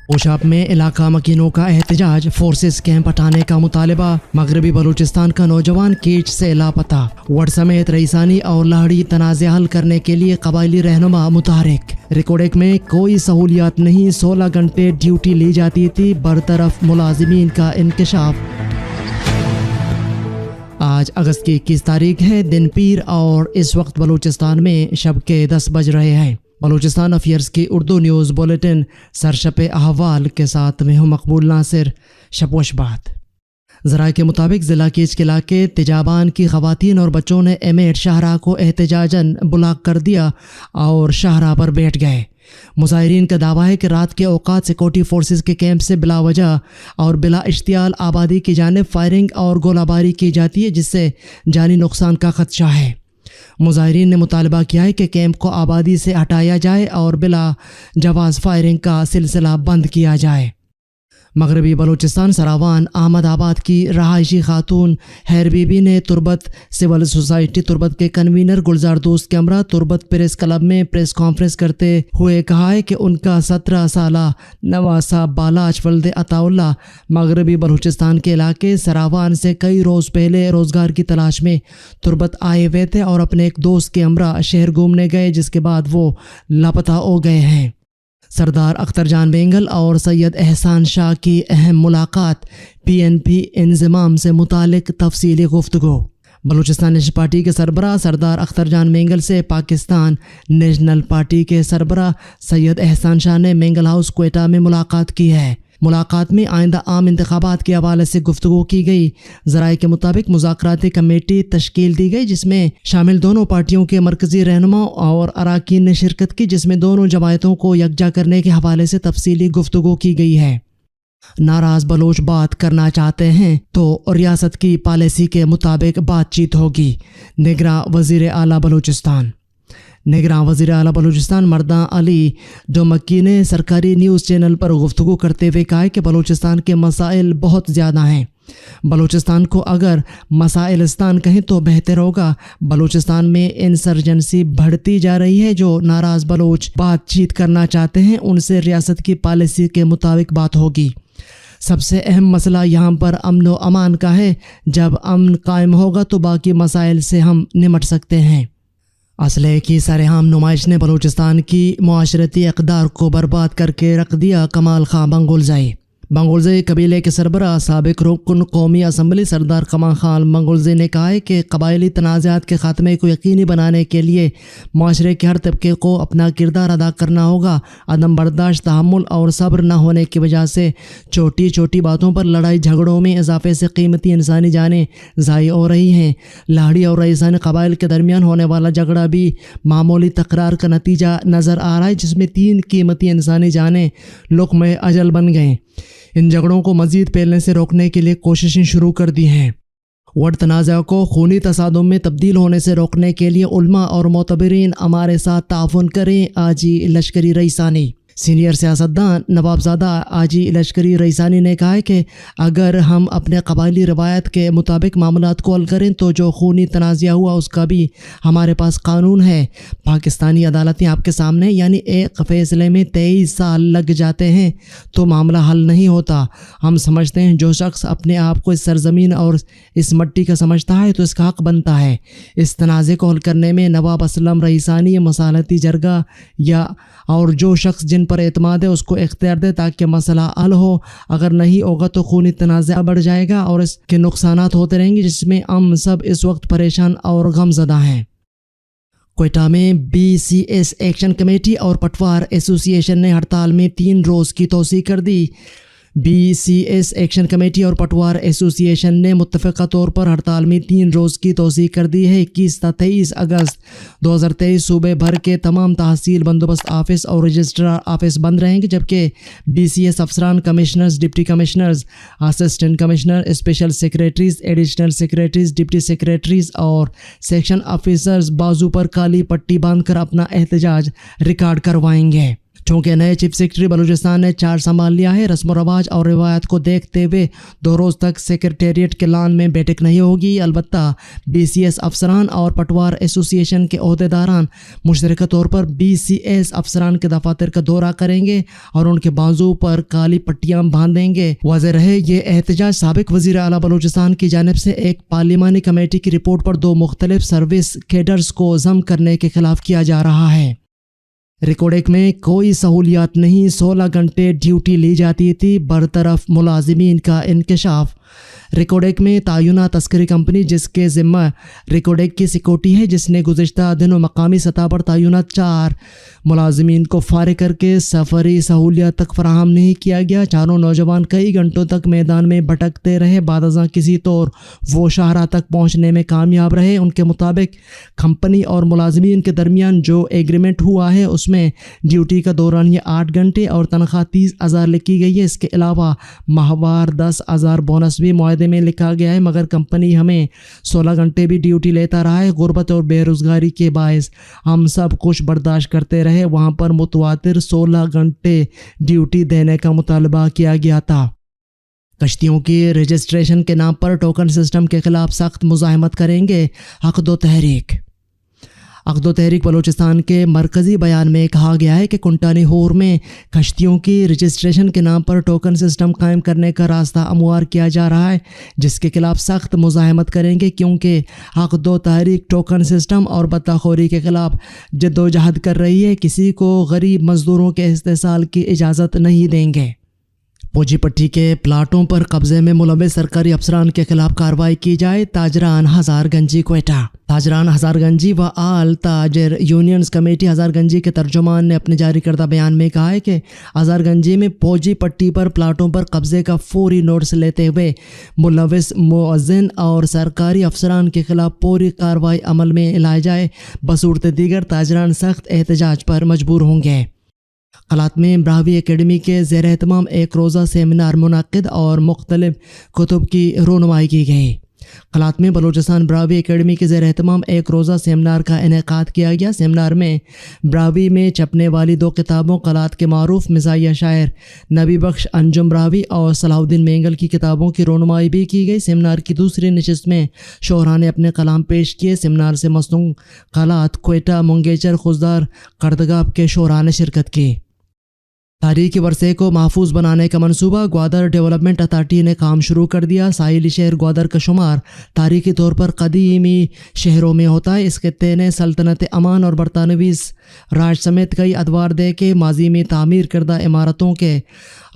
اوشاب میں علاقہ مکینوں کا احتجاج، فورسز کیمپ ہٹانے کا مطالبہ، مغربی بلوچستان کا نوجوان کیچ سے لاپتہ، وڈ سمیت رئیسانی اور لاہڑی تنازع حل کرنے کے لیے قبائلی رہنما متحرک۔ ریکوڈک میں کوئی سہولیات نہیں، 16 گھنٹے ڈیوٹی لی جاتی تھی، برطرف ملازمین کا انکشاف۔ آج اگست کی 21 تاریخ ہے، دن پیر، اور اس وقت بلوچستان میں شب کے 10 بج رہے ہیں۔ بلوچستان افیئرز کی اردو نیوز بولیٹن سرشپ احوال کے ساتھ میں ہوں مقبول ناصر۔ شب و شبات۔ ذرائع کے مطابق ضلع کیچ کے علاقے تیجابان کی خواتین اور بچوں نے امیٹ شاہراہ کو احتجاجاً بلاک کر دیا اور شاہراہ پر بیٹھ گئے۔ مظاہرین کا دعویٰ ہے کہ رات کے اوقات سیکورٹی فورسز کے کیمپ سے بلا وجہ اور بلا اشتعال آبادی کی جانب فائرنگ اور گولہ باری کی جاتی ہے، جس سے جانی نقصان کا خدشہ ہے۔ مظاہرین نے مطالبہ کیا ہے کہ کیمپ کو آبادی سے ہٹایا جائے اور بلا جواز فائرنگ کا سلسلہ بند کیا جائے۔ مغربی بلوچستان سراوان احمد آباد کی رہائشی خاتون خیر بی بی نے تربت سول سوسائٹی تربت کے کنوینر گلزار دوست کے ہمراہ تربت پریس کلب میں پریس کانفرنس کرتے ہوئے کہا ہے کہ ان کا 17 سالہ نواسہ بالاچ ولد عطا اللہ مغربی بلوچستان کے علاقے سراوان سے کئی روز پہلے روزگار کی تلاش میں تربت آئے ہوئے تھے اور اپنے ایک دوست کے ہمراہ شہر گھومنے گئے، جس کے بعد وہ لاپتہ ہو گئے ہیں۔ سردار اختر جان بینگل اور سید احسان شاہ کی اہم ملاقات، PNP انضمام سے متعلق تفصیلی گفتگو۔ بلوچستان نیشنل پارٹی کے سربراہ سردار اختر جان بینگل سے پاکستان نیشنل پارٹی کے سربراہ سید احسان شاہ نے مینگل ہاؤس کوئٹہ میں ملاقات کی ہے۔ ملاقات میں آئندہ عام انتخابات کے حوالے سے گفتگو کی گئی۔ ذرائع کے مطابق مذاکراتی کمیٹی تشکیل دی گئی، جس میں شامل دونوں پارٹیوں کے مرکزی رہنما اور اراکین نے شرکت کی، جس میں دونوں جماعتوں کو یکجا کرنے کے حوالے سے تفصیلی گفتگو کی گئی ہے۔ ناراض بلوچ بات کرنا چاہتے ہیں تو ریاست کی پالیسی کے مطابق بات چیت ہوگی، نگراں وزیر اعلیٰ بلوچستان۔ نگراں وزیر اعلیٰ بلوچستان مردان علی ڈومکی نے سرکاری نیوز چینل پر گفتگو کرتے ہوئے کہا کہ بلوچستان کے مسائل بہت زیادہ ہیں۔ بلوچستان کو اگر مسائلستان کہیں تو بہتر ہوگا۔ بلوچستان میں انسرجنسی بڑھتی جا رہی ہے۔ جو ناراض بلوچ بات چیت کرنا چاہتے ہیں ان سے ریاست کی پالیسی کے مطابق بات ہوگی۔ سب سے اہم مسئلہ یہاں پر امن و امان کا ہے۔ جب امن قائم ہوگا تو باقی مسائل سے ہم نمٹ سکتے ہیں۔ اسلحے کی سرعام نمائش نے بلوچستان کی معاشرتی اقدار کو برباد کر کے رکھ دیا، کمال خان بنگلزئی۔ بنگلزئی قبیلے کے سربراہ سابق رکن قومی اسمبلی سردار کمال خان بنگلزئی نے کہا ہے کہ قبائلی تنازعات کے خاتمے کو یقینی بنانے کے لیے معاشرے کے ہر طبقے کو اپنا کردار ادا کرنا ہوگا۔ عدم برداشت، تحمل اور صبر نہ ہونے کی وجہ سے چھوٹی چھوٹی باتوں پر لڑائی جھگڑوں میں اضافے سے قیمتی انسانی جانیں ضائع ہو رہی ہیں۔ لاہڑی اور رئیسانی قبائل کے درمیان ہونے والا جھگڑا بھی معمولی تکرار کا نتیجہ نظر آ رہا ہے، جس میں 3 قیمتی انسانی جانیں لقمہ اجل بن گئیں۔ ان جھگڑوں کو مزید پھیلنے سے روکنے کے لیے کوششیں شروع کر دی ہیں۔ وڈ تنازع کو خونی تصادم میں تبدیل ہونے سے روکنے کے لیے علماء اور معتبرین ہمارے ساتھ تعاون کریں۔ آجی لشکری رئیسانی سینئر سیاستدان نوابزادہ آجی لشکری رئیسانی نے کہا ہے کہ اگر ہم اپنے قبائلی روایت کے مطابق معاملات کو حل کریں تو جو خونی تنازع ہوا اس کا بھی ہمارے پاس قانون ہے۔ پاکستانی عدالتیں آپ کے سامنے، یعنی ایک فیصلے میں 23 سال لگ جاتے ہیں تو معاملہ حل نہیں ہوتا۔ ہم سمجھتے ہیں جو شخص اپنے آپ کو اس سرزمین اور اس مٹی کا سمجھتا ہے تو اس کا حق بنتا ہے۔ اس تنازع کو حل کرنے میں نواب اسلم رئیسانی مصالحتی جرگہ یا اور جو شخص جن پر اعتماد ہے اس کو اختیار دے تاکہ مسئلہ حل ہو۔ اگر نہیں ہوگا تو خونی تنازع بڑھ جائے گا اور اس کے نقصانات ہوتے رہیں گے، جس میں ہم سب اس وقت پریشان اور غم زدہ ہیں۔ کوئٹہ میں BCS ایکشن کمیٹی اور پٹوار ایسوسی ایشن نے ہڑتال میں 3 روز کی توسیع کر دی۔ BCS ایکشن کمیٹی اور پٹوار ایسوسی ایشن نے متفقہ طور پر ہڑتال میں 3 روز کی توسیع کر دی ہے۔ 21 تا 23 اگست 2023 صوبے بھر کے تمام تحصیل بندوبست آفس اور رجسٹرار آفس بند رہیں گے، جبکہ BCS افسران، commissioners, deputy commissioners, assistant commissioner, special secretaries, additional secretaries, deputy secretaries اور سیکشن آفیسرز بازو پر کالی پٹی باندھ کر اپنا احتجاج ریکارڈ کروائیں گے۔ चूँकि नए चीफ सेक्रेटरी बलूचिस्तान ने चार्ज संभाल लिया है, रस्म व रवाज और रिवायत को देखते हुए 2 रोज़ तक सेक्रेटेरिएट के लान में बैठक नहीं होगी। अलबत्ता BCS अफसरान और पटवार एसोसिएशन के अहदेदारान मुश्तरका तौर पर BCS अफसरान के दफातर का दौरा करेंगे और उनके बाजू पर काली पट्टियाँ बांधेंगे। वाज़ेह रहे ये एहतजाज साबिक वज़ीर आला बलूचिस्तान की जानिब से एक पार्लिमानी कमेटी की रिपोर्ट पर 2 मुख्तलिफ सर्विस कैडर्स को ज़म करने के खिलाफ किया जा रहा है। रिकॉर्डिंग में कोई सहूलियात नहीं, 16 घंटे ड्यूटी ली जाती थी, बरतरफ मुलाजिमीन का इंकशाफ। रिकॉर्डिंग में तायुना तस्करी कंपनी जिसके ज़िम्मा रिकॉर्डिंग की सिक्योरिटी है, जिसने गुज़िश्ता दिनों मकामी सतह पर तायुनात 4 मुलाजिमीन को फारिग करके सफरी सहूलियत तक फराहम नहीं किया गया। चारों नौजवान कई घंटों तक मैदान में भटकते रहे, बादशाह किसी तौर वो शाहरा तक पहुँचने में कामयाब रहे। उनके मुताबिक कंपनी और मुलाजिमीन के दरमियान जो एग्रीमेंट हुआ है उसमें ड्यूटी का दौरान ये 8 घंटे और तनख्वाह 30,000 लिखी गई है। इसके अलावा माहवार 10,000 बोनस भी मुआहदे में लिखा गया है, मगर कंपनी हमें 16 घंटे भी ड्यूटी लेता रहा है। गुर्बत और बेरोज़गारी के बायस हम सब कुछ बर्दाश्त करते रहे। वहाँ पर मुतवातिर 16 घंटे ड्यूटी देने का मुतालबा किया गया था। कश्तियों की रजिस्ट्रेशन के नाम पर टोकन सिस्टम के खिलाफ सख्त मुज़ाहमत करेंगे अक़्दो तहरीक। अक़्दो तहरीक बलूचिस्तान के मरकज़ी बयान में कहा गया है कि कुंटानी होर में कश्तियों की रजिस्ट्रेशन के नाम पर टोकन सिस्टम कायम करने का रास्ता हमवार किया जा रहा है, जिसके खिलाफ सख्त मुज़ाहमत करेंगे, क्योंकि अक़्दो तहरीक टोकन सिस्टम और बत्ताखोरी के खिलाफ जद्दोजहद कर रही है। किसी को गरीब मज़दूरों के इस्तेसाल की इजाज़त नहीं देंगे। फौजी पट्टी के प्लाटों पर कब्जे में मुलव्वस सरकारी अफसरान के खिलाफ कार्रवाई की जाए। ताजरान हज़ारगंजी क्वेटा। ताजरान हज़ारगंजी व आल ताजर यूनियंस कमेटी हज़ारगंजी के तर्जुमान ने अपने जारी करदा बयान में कहा है कि हज़ारगंजी में फौजी पट्टी पर प्लाटों पर कब्जे का फौरी नोटिस लेते हुए मुलव्वस मुअज़्ज़िन और सरकारी अफसरान के खिलाफ पूरी कार्रवाई अमल में लाई जाए, बसूरत दीगर ताजरान सख्त एहतजाज पर मजबूर होंगे। कलात में ब्रावी एकेडमी के ज़ेर एहतमाम एक रोज़ा सेमिनार मुनक़िद और मुख्तलिफ कुतुब की रोनुमाई की गई। कलात में बलूचिस्तान ब्रावी एकेडमी के ज़ेर एहतमाम एक रोज़ा सेमिनार का इनेकाद किया गया। सेमिनार में ब्रावी में छपने वाली 2 किताबों कलात के मारूफ मिज़ाहिया शायर नबी बख्श अंजुम ब्रावी और सलाहुद्दीन मेंगल की किताबों की रोनुमाई भी की गई। सेमिनार की दूसरी नशिस्त में शोहरा ने अपने कलाम पेश किए। सेमिनार से मसनून कलात, क्वेटा, मुंगेचर, खुजदार, करदगाब के शोहरा ने शिरकत की। तारीखी वर्से को महफूज बनाने का मंसूबा ग्वादर डेवलपमेंट अथॉरिटी ने काम शुरू कर दिया। साहिली शहर ग्वादर का शुमार तारीखी तौर पर कदीमी शहरों में होता है। इस खित्ते ने सल्तनत अमान और बरतानवी राज समेत कई अदवार दे के माजी में तामीर करदा इमारतों के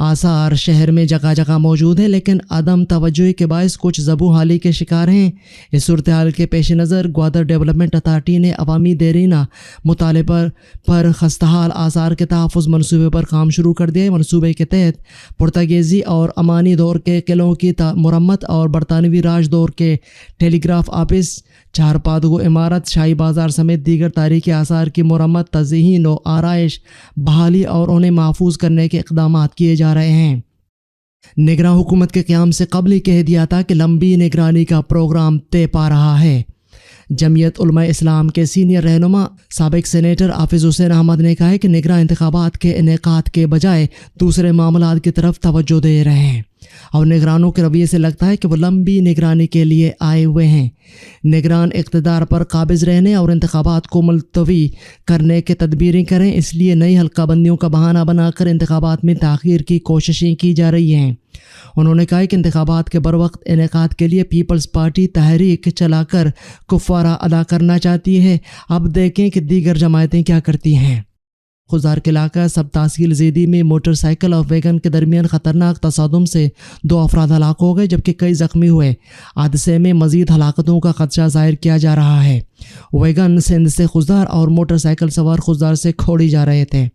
आसार शहर में जगह जगह मौजूद है, लेकिन अदम तवज्जुही के बायस कुछ ज़बू हाली के शिकार हैं। इस सूरत हाल के पेश नज़र ग्वादर डेवलपमेंट अथॉरिटी ने अवामी देरीना मुतालबा पर खस्ताहाल आसार के तहफ़्फ़ुज़ मनसूबे पर काम शुरू कर दिया है। मनसूबे के तहत पुर्तगीज़ी और अमानी दौर के किलों की मुरम्मत और बरतानवी राज दौर के टेलीग्राफ ऑफिस, 4 पादगो इमारत, शाही बाज़ार समेत दीगर तारीख़ी आसार की मुरम्मत, तज़हीन व आराइश, बहाली और उन्हें महफूज करने के इक़दाम किए जा रहे हैं। निगरान हुकूमत के क़याम से कबल ही कह दिया था कि लंबी निगरानी का प्रोग्राम तय पा रहा है। जमीयत उलमा इस्लाम के सीनियर रहनुमा साबिक सेनेटर हाफिज़ हुसैन अहमद ने कहा है कि निगरान इंतखाबात के इनेकाद के बजाय दूसरे मामलात की तरफ तवज्जो दे रहे हैं और निगरानों के रवैये से लगता है कि वो लंबी निगरानी के लिए आए हुए हैं। निगरान इक़्तिदार पर काबिज़ रहने और इंतखाबात को मुलतवी करने के तदबीरें करें, इसलिए नई हल्का बंदियों का बहाना बनाकर इंतखाबात में ताख़ीर की कोशिशें की जा रही हैं। उन्होंने कहा कि इंतखाबात के बरवक्त इनेकाद के लिए पीपल्स पार्टी तहरीक चलाकर कुफ़ारा अदा करना चाहती है। अब देखें कि दीगर जमायतें क्या करती हैं। खुजार के इलाका सब तहसील ज़ेदी में मोटरसाइकिल और वैगन के दरमियान ख़तरनाक तसादुम से 2 अफराद हलाक हो गए, जबकि कई ज़ख्मी हुए। हादसे में मज़ीद हलाकतों का खदशा ज़ाहिर किया जा रहा है। वैगन सिंध से खुजदार और मोटरसाइकिल सवार खुजदार से खोड़ी जा रहे थे।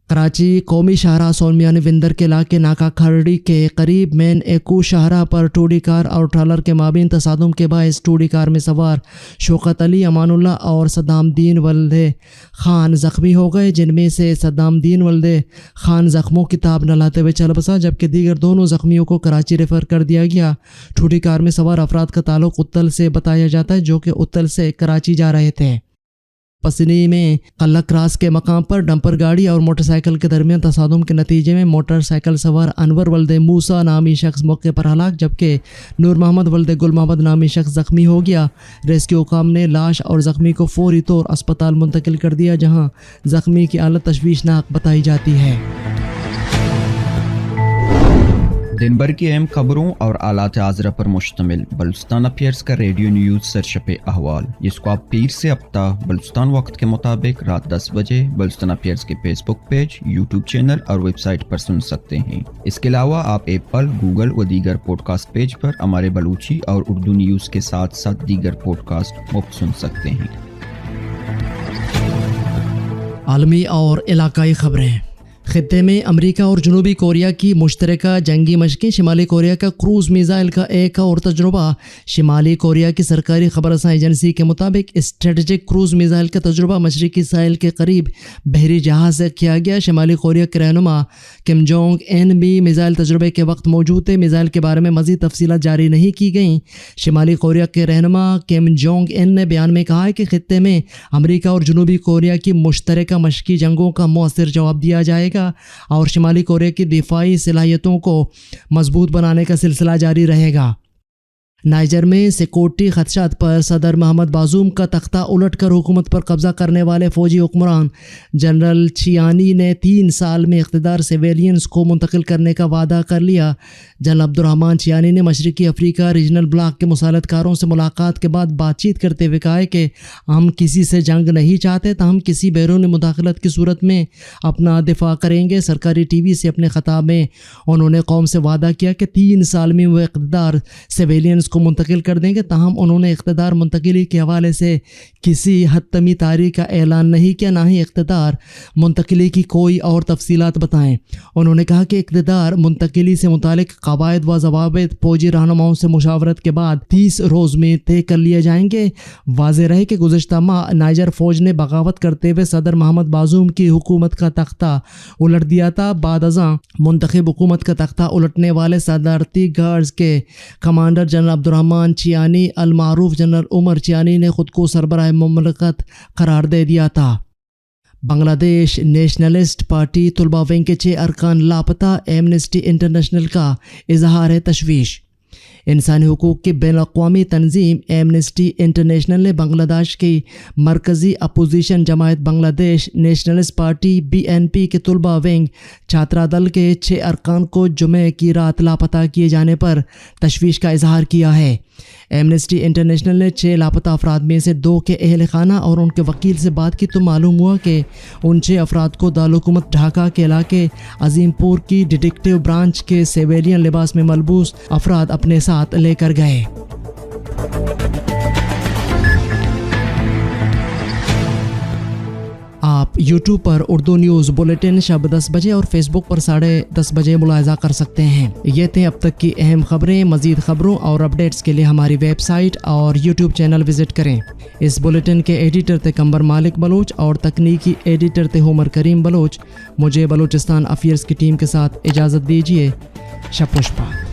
कराची कौमी शाहरा सोनमियानी विंदर के इलाके नाका खरड़ी के करीब मेन एकू शाहरा पर टूडी कार और ट्रॉलर के माबीन तसादुम के बायस टूडी कार में सवार शौकत अली, अमानुल्लाह और सद्दामदीन वल्दे खान ज़ख्मी हो गए, जिनमें से सद्दामदीन वल्दे खान ज़ख्मों की ताब न लाते हुए चल बसा, जबकि दीगर दोनों ज़ख्मियों को कराची रेफ़र कर दिया गया। टूडी कार में सवार अफराद का ताल्लुक़ उत्तल से बताया जाता है, जो कि उत्तल से कराची जा रहे थे। पसनी में कल्लक क्रास के मकाम पर डंपर गाड़ी और मोटरसाइकिल के दरमियान तसादुम के नतीजे में मोटरसाइकिल सवार अनवर वल्दे मूसा नामी शख्स मौके पर हलाक, जबकि नूर मोहम्मद वल्दे गुल मोहम्मद नामी शख्स जख्मी हो गया। रेस्क्यू हुकाम ने लाश और जख्मी को फौरी तौर अस्पताल मुंतकिल कर दिया, जहां जख्मी की हालत तशवीशनाक बताई जाती है। दिन भर की अहम खबरों और आलात आज़रा पर मुश्तमिल बलूचिस्तान अफेयर्स का रेडियो न्यूज़ सरशप अहवाल, जिसको आप पीर से हफ्ता बलूचिस्तान वक्त के मुताबिक रात 10 बजे बलूचिस्तान अफेयर्स के फेसबुक पेज, यूट्यूब चैनल और वेबसाइट पर सुन सकते हैं। इसके अलावा आप एप्पल, गूगल व दीगर पॉडकास्ट पेज पर हमारे बलूची और उर्दू न्यूज़ के साथ साथ दीगर पॉडकास्ट मुफ्त सुन सकते हैं। आलमी और इलाकाई खबरें। खित्ते में अमेरिका और जनूबी कोरिया की मुश्तरका जंगी मशक़ें। शिमाली कोरिया का क्रूज़ मिज़ाइल का एक और तजुर्बा। शिमाली कोरिया की सरकारी खबरसां एजेंसी के मुताबिक स्ट्रेटजिक क्रूज़ मिज़ाइल का तजुर्बा मशरक़ी साहिल के करीब बहरी जहाज़ से किया गया। शिमाली कोरिया के रहनुमा किम जोंग एन भी मिज़ाइल तजुर्बे के वक्त मौजूद थे। मिज़ाइल के बारे में मज़ीद तफसीलात जारी नहीं की गईं। शिमाली कोरिया के रहनुमा किम जोंग एन ने बयान में कहा है कि खित्ते में अमेरिका और जनूबी कोरिया की मुश्तरका मशक़ी जंगों का मौसर जवाब दिया जाएगा और शिमाली कोरिया की दिफाई सलाहियतों को मजबूत बनाने का सिलसिला जारी रहेगा। नाइजर में सिक्योरिटी खदशात पर सदर मोहम्मद बाजूम का तख्ता उलट कर हुकूमत पर कब्ज़ा करने वाले फ़ौजी हुक्मरान जनरल चियानी ने 3 साल में इक़्तिदार सिविलियंस को मुंतकिल करने का वादा कर लिया। जनरल अब्दुर्रहमान चियानी ने मशरक़ी अफ्रीका रीजनल ब्लॉक के मुसालतकारों से मुलाकात के बाद बातचीत करते हुए कहा कि हम किसी से जंग नहीं चाहते, हम किसी बैरूनी मुदाखलत की सूरत में अपना दिफा करेंगे। सरकारी TV से अपने ख़ताब में उन्होंने कौम से वादा किया कि 3 साल में वो इक़्तिदार सिविलियंस को मुंतकिल कर देंगे। ताहम उन्होंने इक़्तिदार मुंतकिली के हवाले से किसी हतमी तारीख का ऐलान नहीं किया, ना ही इक़्तिदार मुंतकिली की कोई और तफसीलात बताएं। उन्होंने कहा कि इक़्तिदार मुंतकिली से मुतालिक कवायद व ज़वाबित फौजी रहनुमाओं से मुशावरत के बाद 30 रोज़ में तय कर लिए जाएंगे। वाज़ेह रहे कि गुज़श्ता माह नाइजर फ़ौज ने बगावत करते हुए सदर मोहम्मद बाजूम की हुकूमत का तख्ता उलट दिया था। बाद अज़ां मुंतखब हुकूमत का तख्ता उलटने वाले सदारती गार्ड्स के कमांडर जनरल अब्दुर्रहमान चियानी अल मारूफ जनरल उमर चियानी ने ख़ुद को सरबराह मुमलकत करार दे दिया था। बांग्लादेश नेशनलिस्ट पार्टी तुलबा विंग के 6 अरकान लापता। एमनेस्टी इंटरनेशनल का इजहार है तशवीश। इंसानी हुकूक की बैनुल-अक़वामी तंजीम एमनेस्टी इंटरनेशनल ने बांग्लादेश की मरकज़ी अपोजिशन जमायत बांग्लादेश नेशनलिस्ट पार्टी BNP के तुलबा विंग छात्रा दल के 6 अरकान को जुमे की रात लापता किए जाने पर तशवीश का इजहार किया है। एमनेस्टी इंटरनेशनल ने 6 लापता अफराद में से 2 के अहल खाना और उनके वकील से बात की तो मालूम हुआ कि उन 6 अफराद को दारुल-हुकूमत ढाका के इलाके अजीमपुर की डिटेक्टिव ब्रांच के सिविलियन लिबास में मलबूस अफराद अपने साथ लेकर गए। आप YouTube पर उर्दू न्यूज़ बुलेटिन शब 10 बजे और Facebook पर 10:30 बजे मुलाहिज़ा कर सकते हैं। ये थे अब तक की अहम खबरें। मज़ीद खबरों और अपडेट्स के लिए हमारी वेबसाइट और YouTube चैनल विज़िट करें। इस बुलेटिन के एडिटर थे कंबर मालिक बलोच और तकनीकी एडिटर थे होमर करीम बलोच। मुझे बलूचिस्तान अफेयर्स की टीम के साथ इजाज़त दीजिए। शब पुष्पा।